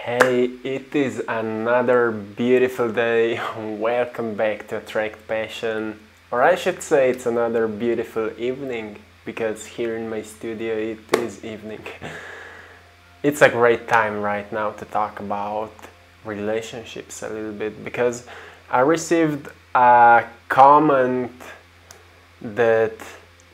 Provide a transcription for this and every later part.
Hey, it is another beautiful day. Welcome back to AttractPassion. Or I should say it's another beautiful evening, because here in my studio it is evening. It's a great time right now to talk about relationships a little bit, because I received a comment that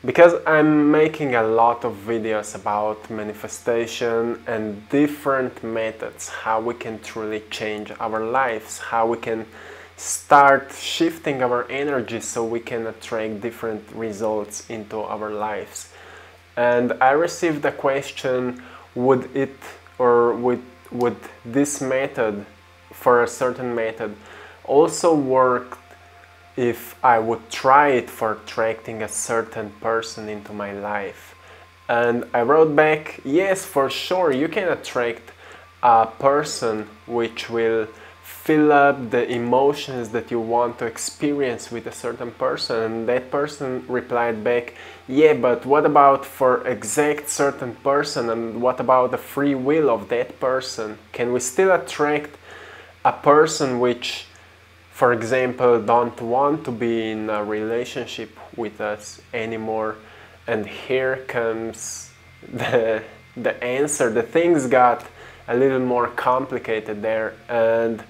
because I'm making a lot of videos about manifestation and different methods, how we can truly change our lives, how we can start shifting our energy so we can attract different results into our lives. And I received a question, would this method, for a certain method, also work if I would try it for attracting a certain person into my life? And I wrote back, yes, for sure, you can attract a person which will fill up the emotions that you want to experience with a certain person. And that person replied back, yeah, but what about for exact certain person, and what about the free will of that person? Can we still attract a person which, for example, don't want to be in a relationship with us anymore? And here comes the answer. The things got a little more complicated there, and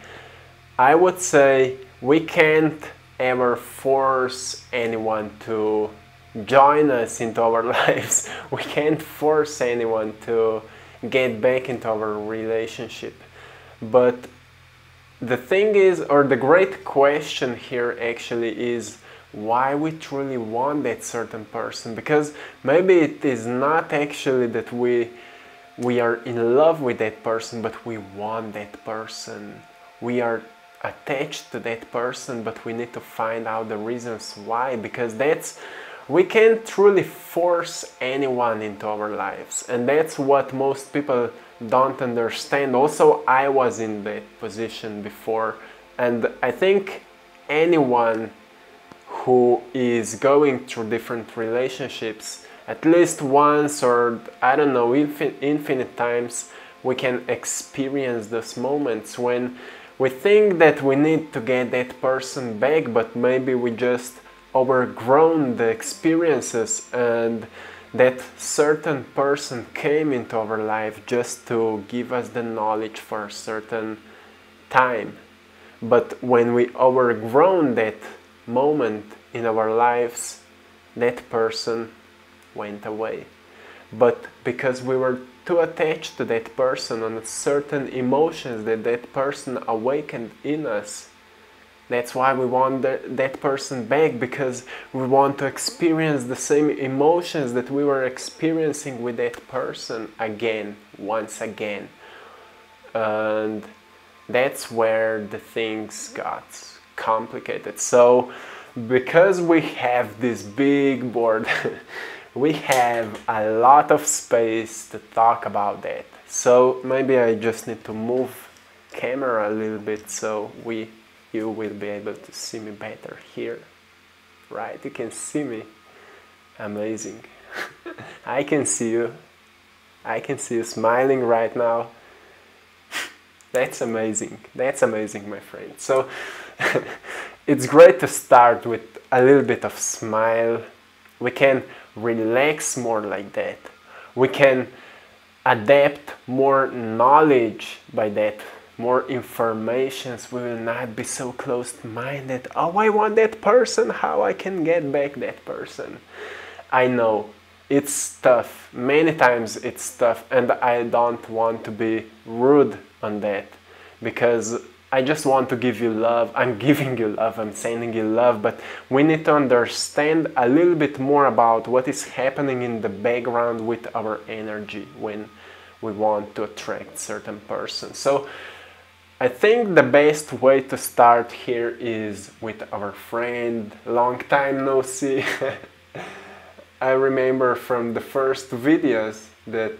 I would say we can't ever force anyone to join us into our lives. We can't force anyone to get back into our relationship. But the thing is, or the great question here actually is, why we truly want that certain person. Because maybe it is not actually that we are in love with that person, but we want that person. We are attached to that person, but we need to find out the reasons why, because we can't truly force anyone into our lives, and that's what most people don't understand. Also, I was in that position before, and I think anyone who is going through different relationships, at least once, or I don't know, infinite times, we can experience those moments when we think that we need to get that person back, but maybe we just overgrown the experiences, and that certain person came into our life just to give us the knowledge for a certain time. But when we overgrown that moment in our lives, that person went away. But because we were too attached to that person and certain emotions that that person awakened in us, that's why we want that person back, because we want to experience the same emotions that we were experiencing with that person again, once again. And that's where the things got complicated. So because we have this big board, we have a lot of space to talk about that. So maybe I just need to move camera a little bit so you will be able to see me better here. Right? You can see me. Amazing. I can see you. I can see you smiling right now. That's amazing. That's amazing, my friend. So it's great to start with a little bit of smile. We can relax more like that. We can adapt more knowledge by that, more informations. We will not be so closed-minded. Oh, I want that person, how I can get back that person? I know it's tough. Many times it's tough, and I don't want to be rude on that, because I just want to give you love. I'm giving you love, I'm sending you love, but we need to understand a little bit more about what is happening in the background with our energy when we want to attract certain persons. So I think the best way to start here is with our friend. Long time no see. I remember from the first videos that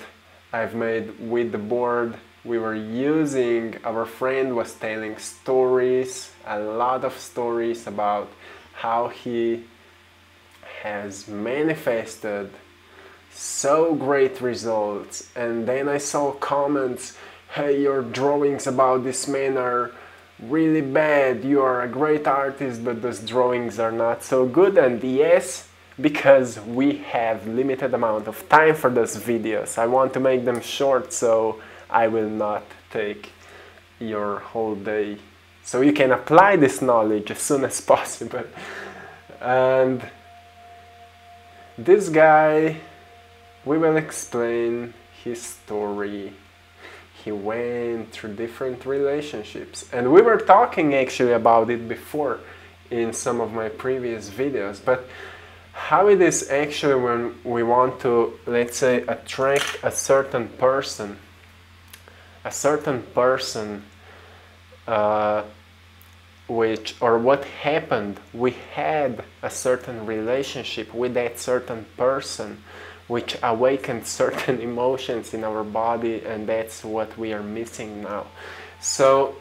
I've made with the board, we were using, our friend was telling stories, a lot of stories about how he has manifested so great results. And then I saw comments, hey, your drawings about this man are really bad, you are a great artist, but those drawings are not so good. And yes, because we have limited amount of time for those videos, I want to make them short, so I will not take your whole day, so you can apply this knowledge as soon as possible. And this guy, we will explain his story. He went through different relationships, and we were talking actually about it before in some of my previous videos, but how it is actually when we want to, let's say, attract a certain person, what happened, we had a certain relationship with that certain person which awakened certain emotions in our body, and that's what we are missing now. So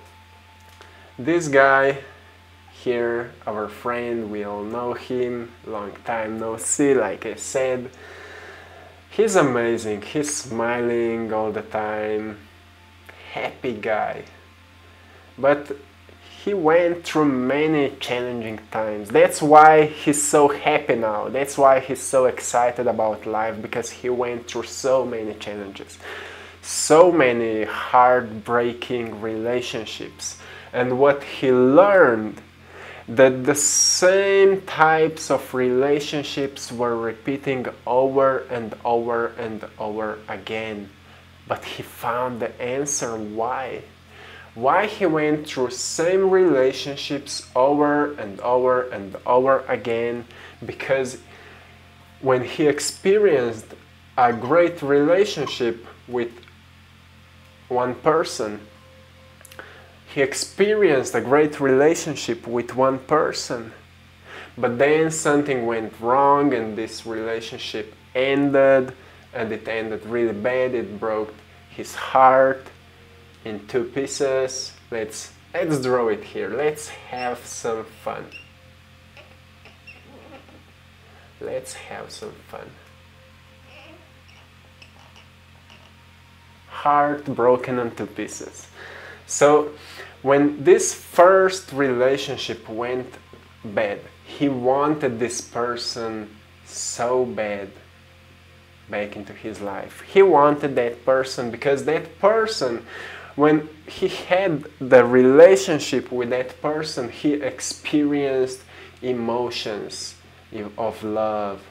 this guy here, our friend, we all know him, long time no see, like I said. He's amazing, he's smiling all the time, happy guy. But he went through many challenging times. That's why he's so happy now. That's why he's so excited about life, because he went through so many challenges, so many heartbreaking relationships. And what he learned, that the same types of relationships were repeating over and over and over again. But he found the answer why. Why he went through same relationships over and over and over again? Because when he experienced a great relationship with one person, he experienced a great relationship with one person, but then something went wrong and this relationship ended, and it ended really bad. It broke his heart in two pieces. Let's draw it here. Let's have some fun. Let's have some fun. Heart broken in two pieces. So when this first relationship went bad, he wanted this person so bad back into his life. He wanted that person because that person, when he had the relationship with that person, he experienced emotions of love.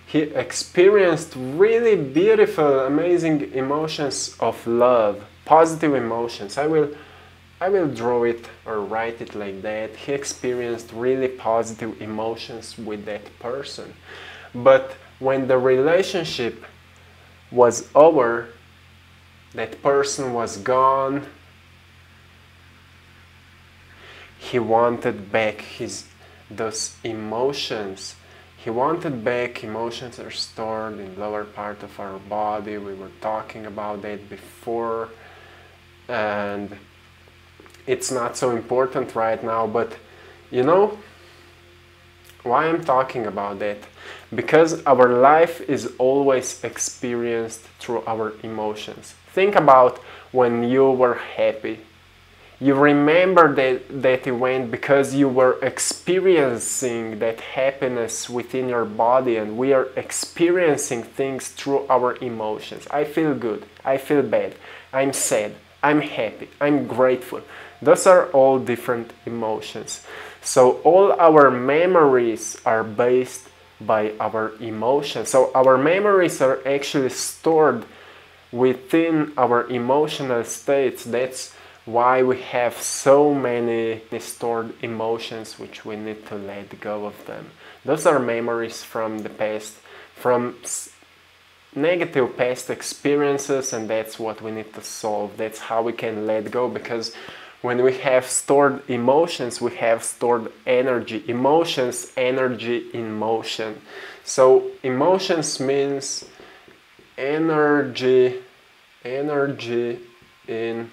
He experienced really beautiful, amazing emotions of love, positive emotions. I will draw it or write it like that. He experienced really positive emotions with that person. But when the relationship was over, that person was gone, he wanted back those emotions. He wanted back emotions that are stored in the lower part of our body. We were talking about that before, and it's not so important right now, but you know why I'm talking about that? Because our life is always experienced through our emotions. Think about when you were happy. You remember that event because you were experiencing that happiness within your body, and we are experiencing things through our emotions. I feel good, I feel bad, I'm sad, I'm happy, I'm grateful. Those are all different emotions. So all our memories are based by our emotions. So our memories are actually stored within our emotional states. That's why we have so many stored emotions which we need to let go of them. Those are memories from the past, from negative past experiences, and that's what we need to solve. That's how we can let go, because when we have stored emotions, we have stored energy. Emotions, energy in motion. So emotions means energy in.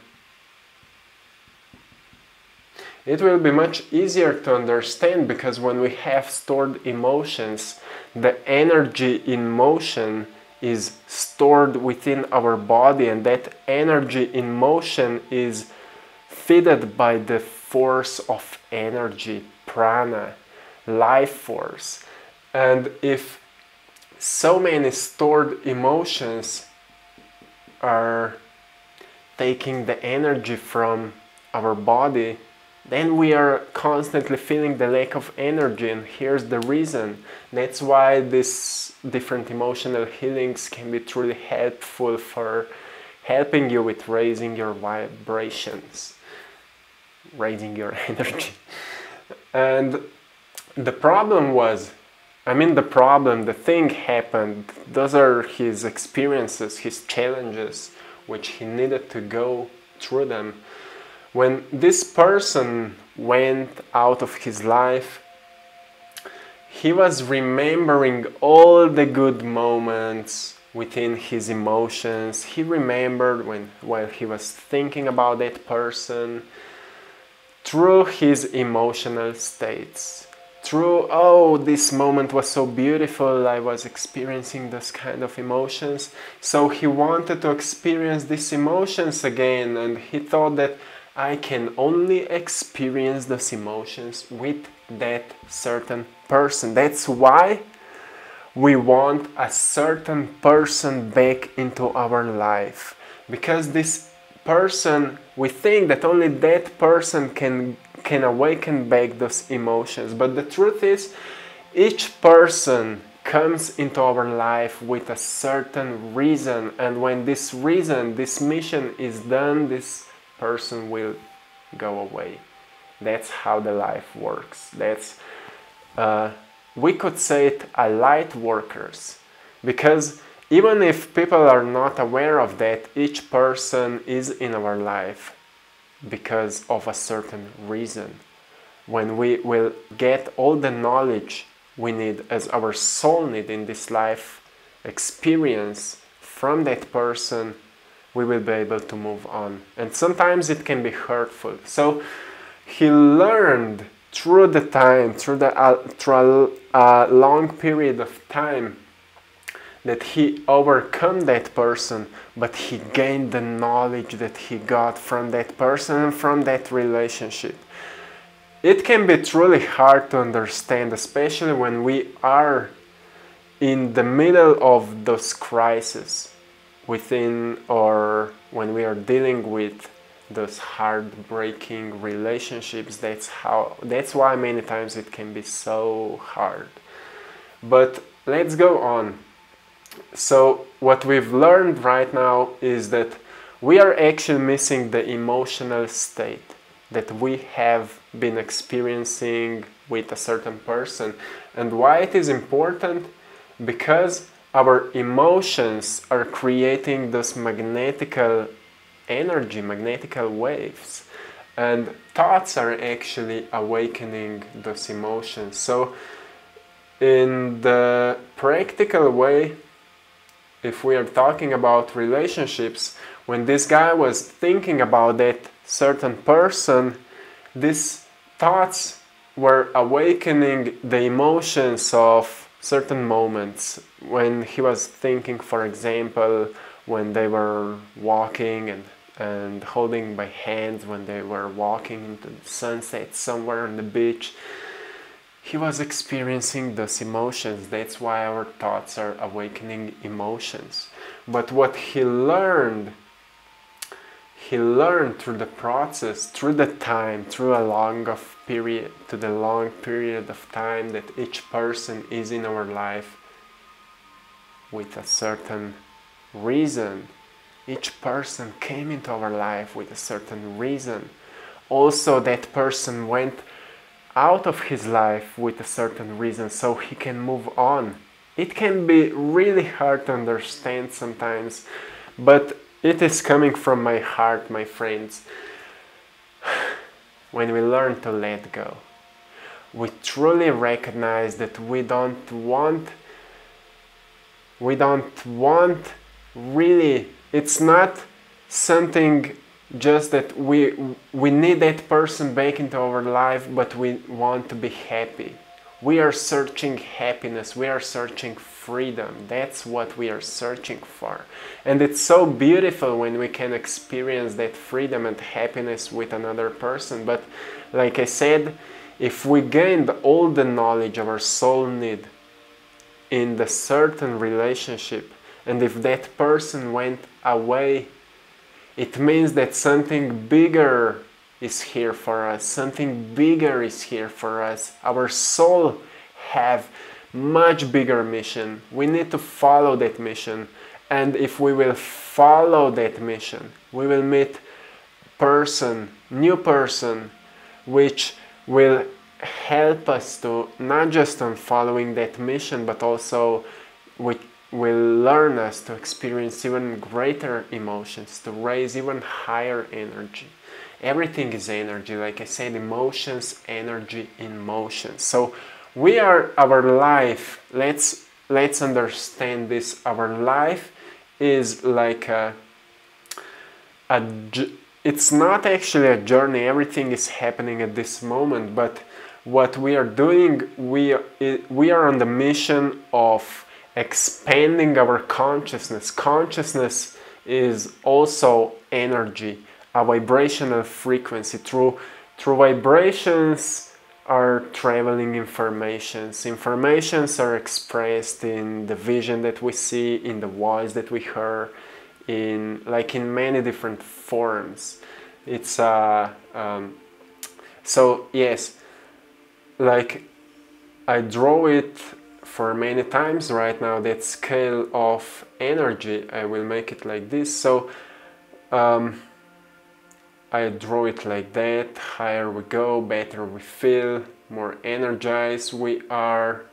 It will be much easier to understand, because when we have stored emotions, the energy in motion is stored within our body, and that energy in motion is fed by the force of energy, prana, life force. And if so many stored emotions are taking the energy from our body, then we are constantly feeling the lack of energy. And here's the reason. That's why these different emotional healings can be truly helpful for helping you with raising your vibrations, raising your energy. And the problem was, the thing happened. Those are his experiences, his challenges, which he needed to go through them. When this person went out of his life, he was remembering all the good moments within his emotions. He remembered while he was thinking about that person, through his emotional states. Through, oh, this moment was so beautiful, I was experiencing this kind of emotions. So he wanted to experience these emotions again, and he thought that I can only experience those emotions with that certain person. That's why we want a certain person back into our life. Because this person, we think that only that person can awaken back those emotions. But the truth is, each person comes into our life with a certain reason. And when this reason, this mission is done, this person will go away. That's how the life works. That's we could say it a light workers, because even if people are not aware of that, each person is in our life because of a certain reason. When we will get all the knowledge we need, as our soul need in this life experience from that person, we will be able to move on. And sometimes it can be hurtful. So he learned through the time, through a long period of time, that he overcome that person, but he gained the knowledge that he got from that person and from that relationship. It can be truly hard to understand, especially when we are in the middle of those crises within, or when we are dealing with those heartbreaking relationships. That's why many times it can be so hard. But let's go on. So what we've learned right now is that we are actually missing the emotional state that we have been experiencing with a certain person. And why it is important? Because our emotions are creating those magnetical energy, magnetical waves, and thoughts are actually awakening those emotions. So in the practical way, if we are talking about relationships, when this guy was thinking about that certain person, these thoughts were awakening the emotions of certain moments. When he was thinking, for example, when they were walking and holding by hands, when they were walking into the sunset somewhere on the beach, he was experiencing those emotions. That's why our thoughts are awakening emotions. But what he learned through the process, through the time, through a long period of time that each person is in our life with a certain reason. Each person came into our life with a certain reason. Also, that person went out of his life with a certain reason, so he can move on. It can be really hard to understand sometimes, but it is coming from my heart, my friends. When we learn to let go, we truly recognize that we don't want really, it's not something just that we need that person back into our life, but we want to be happy. We are searching happiness, we are searching freedom. That's what we are searching for. And it's so beautiful when we can experience that freedom and happiness with another person. But like I said, if we gained all the knowledge our soul need in the certain relationship, and if that person went away, it means that something bigger is here for us. Something bigger is here for us. Our soul have much bigger mission. We need to follow that mission. And if we will follow that mission, we will meet new person, which will help us to not just on following that mission, but also which will learn us to experience even greater emotions, to raise even higher energy. Everything is energy, like I said, emotions, energy in motion. So we are our life. Let's understand this. Our life is like it's not actually a journey. Everything is happening at this moment, but what we are doing, we are on the mission of expanding our consciousness. Consciousness is also energy, a vibrational frequency. Through vibrations are traveling informations. Informations are expressed in the vision that we see, in the voice that we hear, in many different forms. It's so yes, like I draw it for many times right now, that scale of energy. I will make it like this. So I draw it like that. Higher we go, better we feel, more energized we are,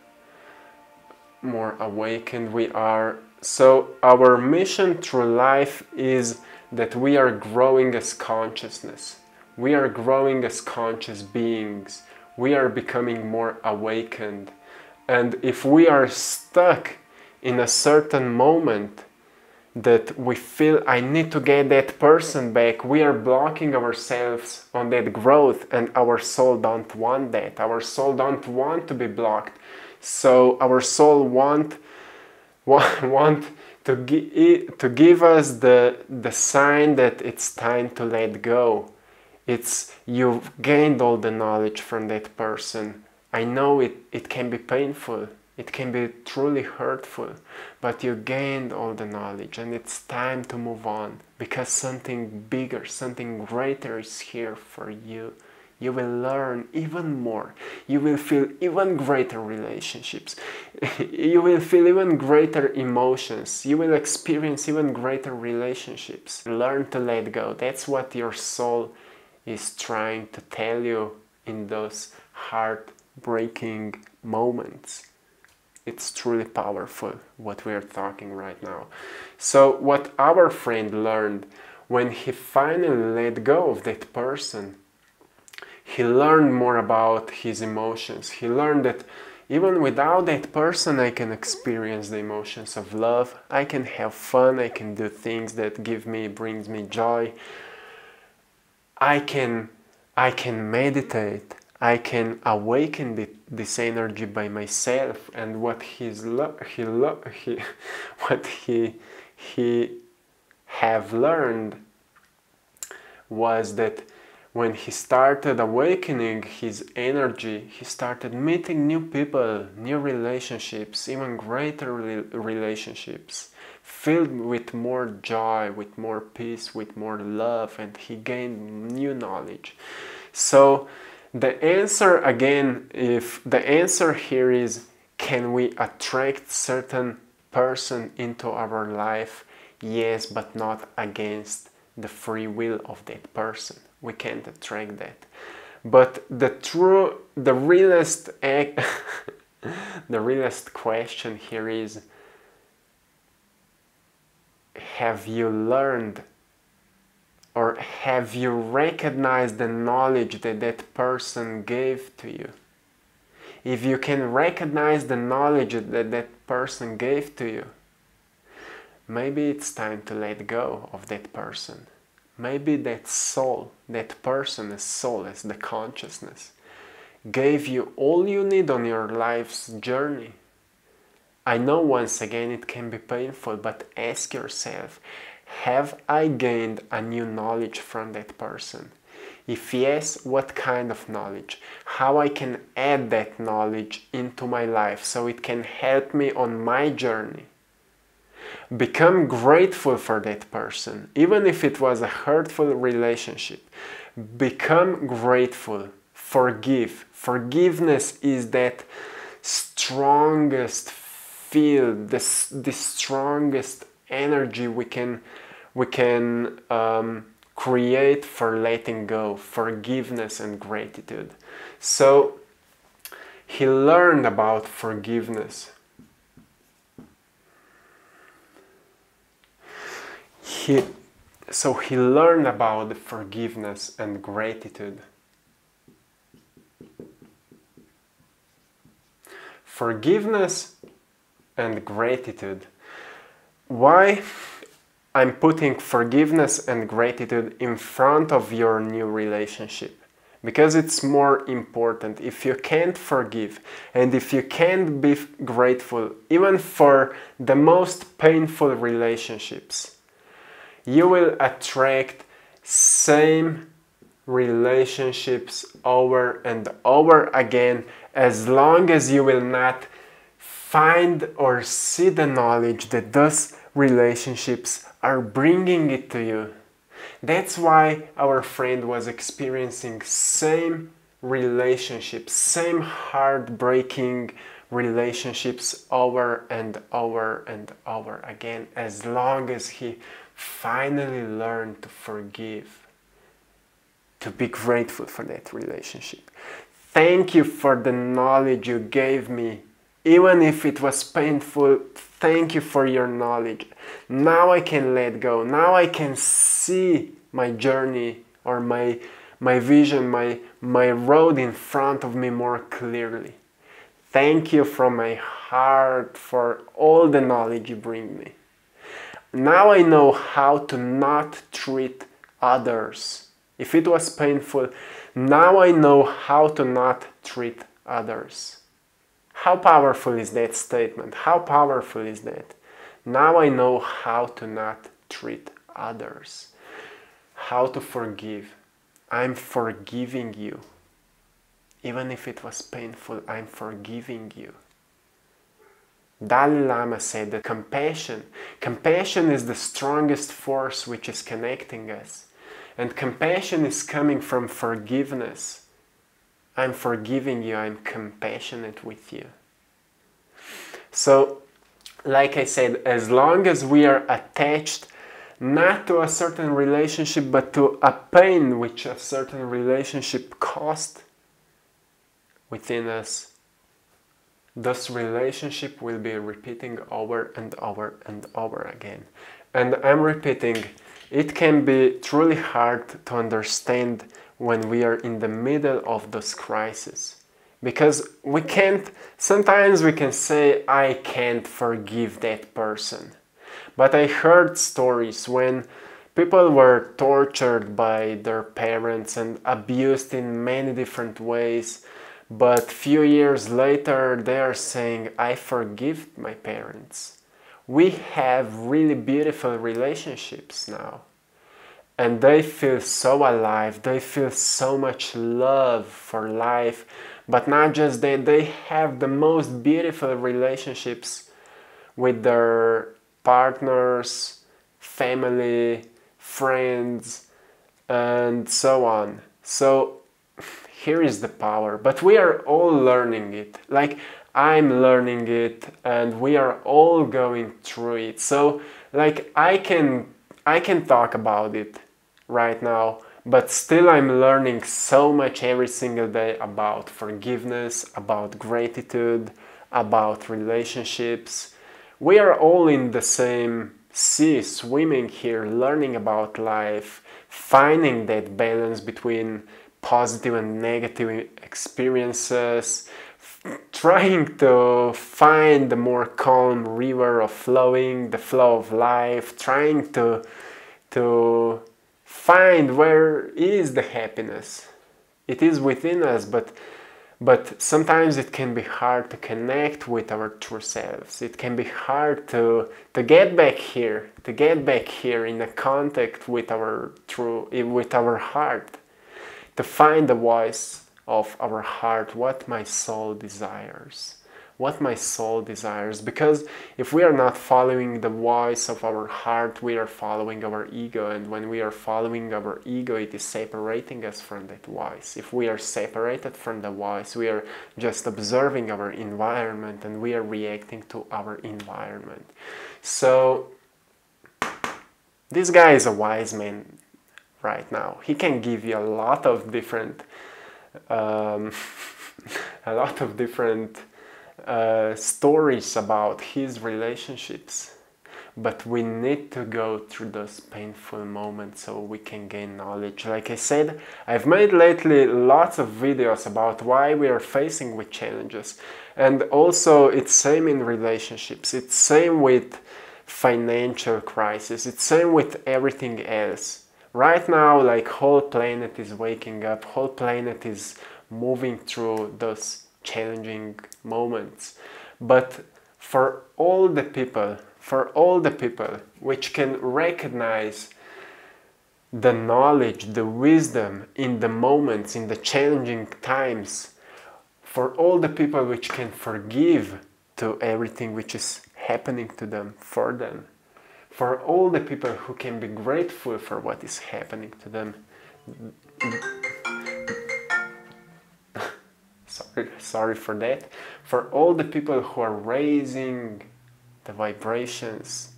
more awakened we are. So our mission through life is that we are growing as consciousness. We are growing as conscious beings. We are becoming more awakened. And if we are stuck in a certain moment that we feel, I need to get that person back, we are blocking ourselves on that growth, and our soul don't want that. Our soul don't want to be blocked. So our soul want to give us the sign that it's time to let go. It's you've gained all the knowledge from that person. I know it can be painful, it can be truly hurtful, but you gained all the knowledge and it's time to move on, because something bigger, something greater is here for you. You will learn even more. You will feel even greater relationships. You will feel even greater emotions. You will experience even greater relationships. Learn to let go. That's what your soul is trying to tell you in those heartbreaking moments. It's truly powerful what we are talking right now. So what our friend learned when he finally let go of that person, he learned more about his emotions. He learned that even without that person, I can experience the emotions of love. I can have fun. I can do things that brings me joy. I can meditate. I can awaken this energy by myself. And what he have learned was that when he started awakening his energy, he started meeting new people, new relationships, even greater relationships, filled with more joy, with more peace, with more love, and he gained new knowledge. So the answer again, if the answer here is, can we attract certain person into our life? Yes, but not against the free will of that person. We can't attract that. But the realest the realest question here is, have you learned, or have you recognized the knowledge that that person gave to you? If you can recognize the knowledge that that person gave to you, maybe it's time to let go of that person. Maybe that soul, that person as soul, as the consciousness, gave you all you need on your life's journey. I know once again it can be painful, but ask yourself, have I gained a new knowledge from that person? If yes, what kind of knowledge? How I can add that knowledge into my life so it can help me on my journey? Become grateful for that person, even if it was a hurtful relationship. Become grateful. Forgive. Forgiveness is that strongest field, the strongest energy we can create for letting go, forgiveness and gratitude. So he learned about forgiveness. So he learned about forgiveness and gratitude. Forgiveness and gratitude. Why I'm putting forgiveness and gratitude in front of your new relationship? Because it's more important. If you can't forgive and if you can't be grateful, even for the most painful relationships, you will attract same relationships over and over again, as long as you will not find or see the knowledge that those relationships are bringing it to you. That's why our friend was experiencing same relationships, same heartbreaking relationships over and over and over again, as long as he finally learned to forgive, to be grateful for that relationship. Thank you for the knowledge you gave me, even if it was painful. Thank you for your knowledge. Now I can let go. Now I can see my journey or my vision, my road in front of me more clearly. Thank you from my heart for all the knowledge you bring me. Now I know how to not treat others. If it was painful, now I know how to not treat others. How powerful is that statement? How powerful is that? Now I know how to not treat others. How to forgive. I'm forgiving you. Even if it was painful, I'm forgiving you. Dalai Lama said that compassion is the strongest force which is connecting us. And compassion is coming from forgiveness. I'm forgiving you, I'm compassionate with you. So, like I said, as long as we are attached not to a certain relationship, but to a pain which a certain relationship caused within us, this relationship will be repeating over and over and over again. And I'm repeating, it can be truly hard to understand when we are in the middle of this crisis. Because we can't, sometimes we can say, I can't forgive that person. But I heard stories when people were tortured by their parents and abused in many different ways. But few years later, they are saying, I forgive my parents. We have really beautiful relationships now. And they feel so alive, they feel so much love for life. But not just that, they have the most beautiful relationships with their partners, family, friends, and so on. So here is the power, but we are all learning it. Like, I'm learning it and we are all going through it. So like I can talk about it right now, but still I'm learning so much every single day about forgiveness, about gratitude, about relationships. We are all in the same sea, swimming here, learning about life, finding that balance between positive and negative experiences, trying to find the more calm river of flowing, the flow of life, trying to find where is the happiness. It is within us, but But sometimes it can be hard to connect with our true selves. It can be hard to get back here, in a contact with with our heart, to find the voice of our heart, what my soul desires. What my soul desires. Because if we are not following the voice of our heart, we are following our ego. And when we are following our ego, it is separating us from that voice. If we are separated from the voice, we are just observing our environment and we are reacting to our environment. So this guy is a wise man right now. He can give you a lot of different stories about his relationships, but we need to go through those painful moments so we can gain knowledge. Like I said, I've made lately lots of videos about why we are facing with challenges, and also it's same in relationships, it's same with financial crisis, it's same with everything else. Right now, like, whole planet is waking up, whole planet is moving through those challenging moments. But for all the people which can recognize the knowledge, the wisdom in the moments, in the challenging times, for all the people which can forgive to everything which is happening to them, for all the people who can be grateful for what is happening to them. Sorry for that. For all the people who are raising the vibrations,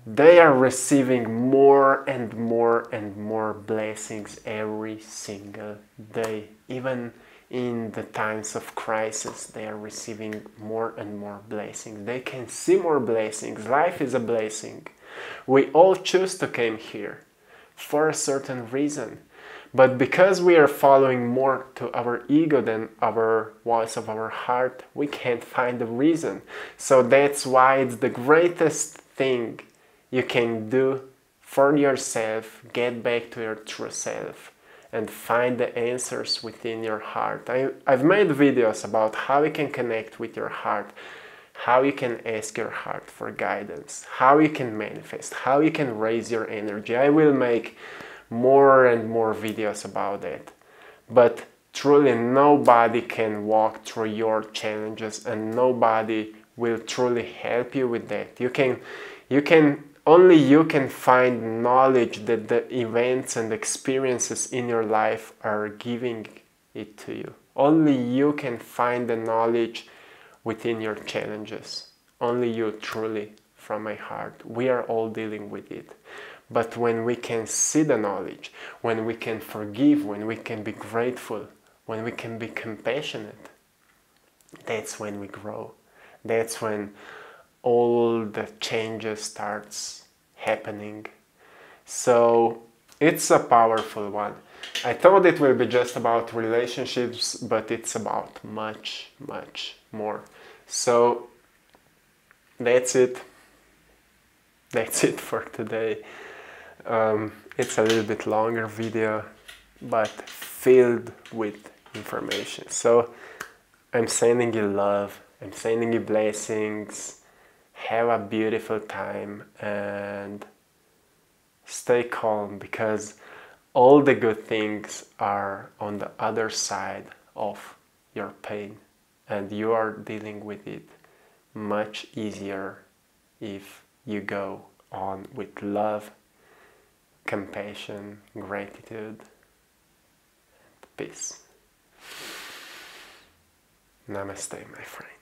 they are receiving more and more and more blessings every single day. Even in the times of crisis, they are receiving more and more blessings. They can see more blessings. Life is a blessing. We all choose to come here for a certain reason. But because we are following more to our ego than our voice of our heart, we can't find the reason. So that's why it's the greatest thing you can do for yourself. Get back to your true self and find the answers within your heart. I've made videos about how you can connect with your heart, how you can ask your heart for guidance, how you can manifest, how you can raise your energy. I will make more and more videos about that. But truly nobody can walk through your challenges, and nobody will truly help you with that. Only you can find knowledge that the events and experiences in your life are giving it to you. Only you can find the knowledge within your challenges. Only you, truly, from my heart. We are all dealing with it. But when we can see the knowledge, when we can forgive, when we can be grateful, when we can be compassionate, that's when we grow. That's when all the changes starts happening. So it's a powerful one. I thought it will be just about relationships, but it's about much, much more. So that's it. That's it for today. It's a little bit longer video, but filled with information. So I'm sending you love, I'm sending you blessings. Have a beautiful time and stay calm, because all the good things are on the other side of your pain, and you are dealing with it much easier if you go on with love, compassion, gratitude, and peace. Namaste, my friend.